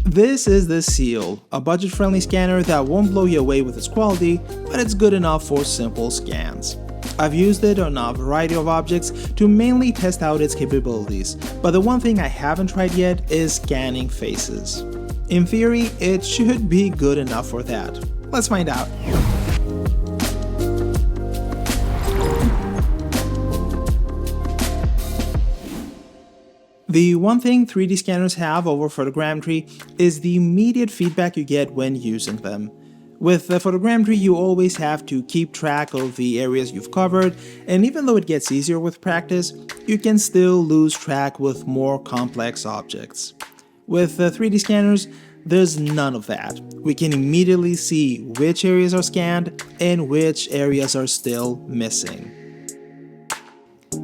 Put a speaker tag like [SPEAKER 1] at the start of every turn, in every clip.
[SPEAKER 1] This is the Seal, a budget-friendly scanner that won't blow you away with its quality, but it's good enough for simple scans. I've used it on a variety of objects to mainly test out its capabilities, but the one thing I haven't tried yet is scanning faces. In theory, it should be good enough for that. Let's find out. The one thing 3D scanners have over photogrammetry is the immediate feedback you get when using them. With photogrammetry, you always have to keep track of the areas you've covered, and even though it gets easier with practice, you can still lose track with more complex objects. With 3D scanners, there's none of that. We can immediately see which areas are scanned and which areas are still missing.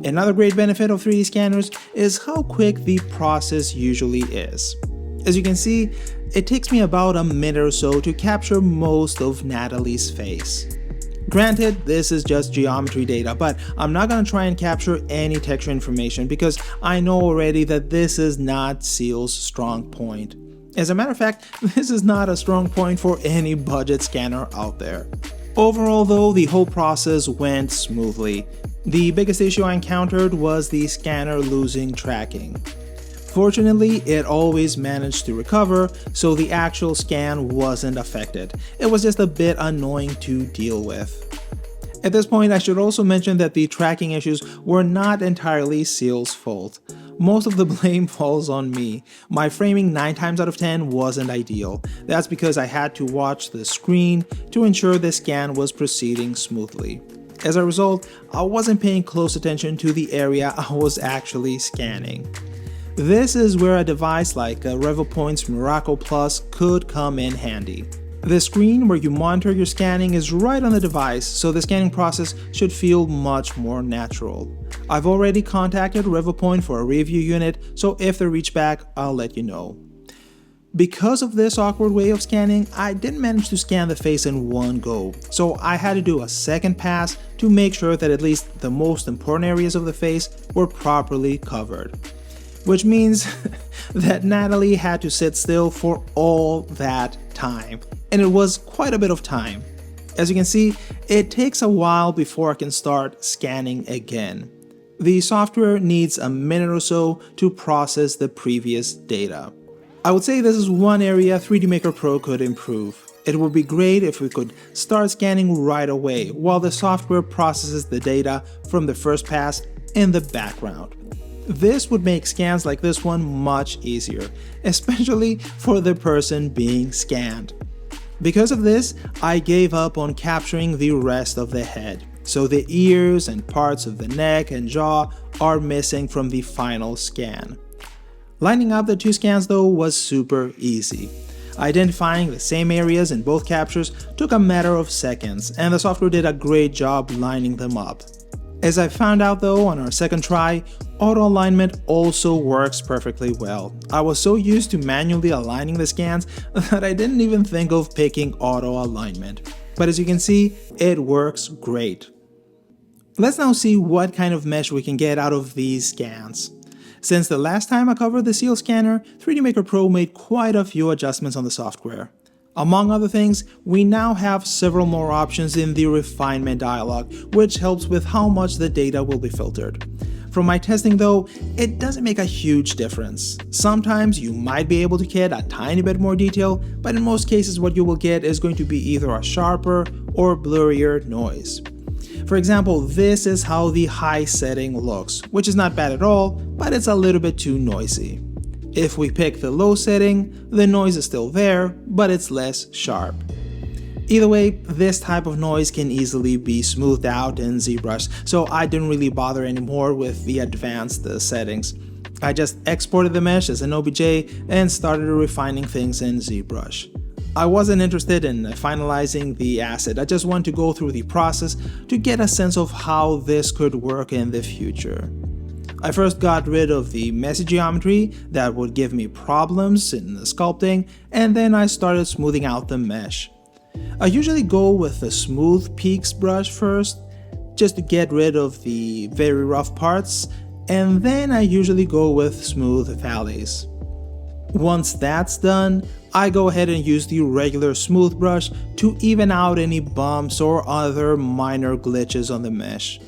[SPEAKER 1] Another great benefit of 3D scanners is how quick the process usually is. As you can see, it takes me about a minute or so to capture most of Natalie's face. Granted, this is just geometry data, but I'm not going to try and capture any texture information because I know already that this is not Seal's strong point. As a matter of fact, this is not a strong point for any budget scanner out there. Overall though, the whole process went smoothly. The biggest issue I encountered was the scanner losing tracking. Fortunately, it always managed to recover, so the actual scan wasn't affected. It was just a bit annoying to deal with. At this point, I should also mention that the tracking issues were not entirely Seal's fault. Most of the blame falls on me. My framing 9 times out of 10 wasn't ideal. That's because I had to watch the screen to ensure the scan was proceeding smoothly. As a result, I wasn't paying close attention to the area I was actually scanning. This is where a device like RevoPoint's Miracle Plus could come in handy. The screen where you monitor your scanning is right on the device, so the scanning process should feel much more natural. I've already contacted RevoPoint for a review unit, so if they reach back, I'll let you know. Because of this awkward way of scanning, I didn't manage to scan the face in one go, so I had to do a second pass to make sure that at least the most important areas of the face were properly covered. Which means that Natalie had to sit still for all that time, and it was quite a bit of time. As you can see, it takes a while before I can start scanning again. The software needs a minute or so to process the previous data. I would say this is one area 3D Maker Pro could improve. It would be great if we could start scanning right away while the software processes the data from the first pass in the background. This would make scans like this one much easier, especially for the person being scanned. Because of this, I gave up on capturing the rest of the head, so the ears and parts of the neck and jaw are missing from the final scan. Lining up the two scans though was super easy. Identifying the same areas in both captures took a matter of seconds, and the software did a great job lining them up. As I found out though on our second try, auto alignment also works perfectly well. I was so used to manually aligning the scans that I didn't even think of picking auto alignment. But as you can see, it works great. Let's now see what kind of mesh we can get out of these scans. Since the last time I covered the Seal scanner, 3D Maker Pro made quite a few adjustments on the software. Among other things, we now have several more options in the refinement dialog, which helps with how much the data will be filtered. From my testing though, it doesn't make a huge difference. Sometimes you might be able to get a tiny bit more detail, but in most cases what you will get is going to be either a sharper or blurrier noise. For example, this is how the high setting looks, which is not bad at all, but it's a little bit too noisy. If we pick the low setting, the noise is still there, but it's less sharp. Either way, this type of noise can easily be smoothed out in ZBrush, so I didn't really bother anymore with the advanced settings. I just exported the mesh as an OBJ and started refining things in ZBrush. I wasn't interested in finalizing the asset, I just wanted to go through the process to get a sense of how this could work in the future. I first got rid of the messy geometry that would give me problems in the sculpting, and then I started smoothing out the mesh. I usually go with the smooth peaks brush first, just to get rid of the very rough parts, and then I usually go with smooth valleys. Once that's done, I go ahead and use the regular smooth brush to even out any bumps or other minor glitches on the mesh.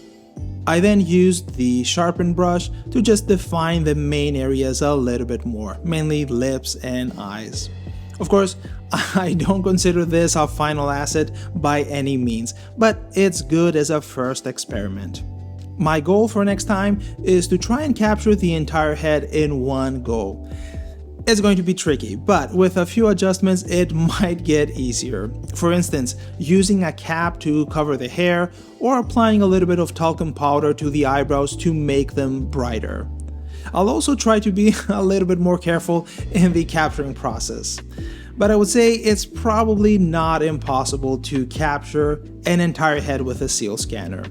[SPEAKER 1] I then used the sharpen brush to just define the main areas a little bit more, mainly lips and eyes. Of course, I don't consider this a final asset by any means, but it's good as a first experiment. My goal for next time is to try and capture the entire head in one go. It's going to be tricky, but with a few adjustments it might get easier. For instance, using a cap to cover the hair or applying a little bit of talcum powder to the eyebrows to make them brighter. I'll also try to be a little bit more careful in the capturing process. But I would say it's probably not impossible to capture an entire head with a seal scanner.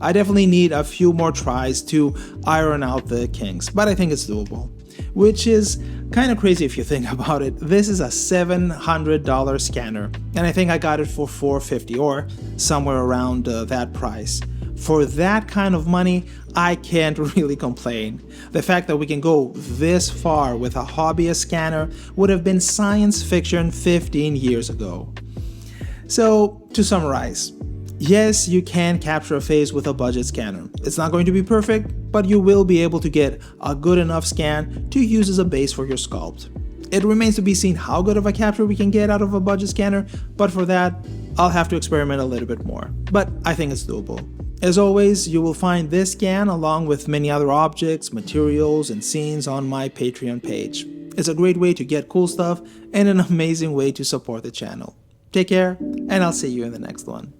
[SPEAKER 1] I definitely need a few more tries to iron out the kinks, but I think it's doable. Which is kind of crazy if you think about it. This is a $700 scanner, and I think I got it for $450 or somewhere around that price. For that kind of money, I can't really complain. The fact that we can go this far with a hobbyist scanner would have been science fiction 15 years ago. So, to summarize, yes, you can capture a face with a budget scanner. It's not going to be perfect, but you will be able to get a good enough scan to use as a base for your sculpt. It remains to be seen how good of a capture we can get out of a budget scanner, but for that, I'll have to experiment a little bit more. But I think it's doable. As always, you will find this scan along with many other objects, materials, and scenes on my Patreon page. It's a great way to get cool stuff and an amazing way to support the channel. Take care, and I'll see you in the next one.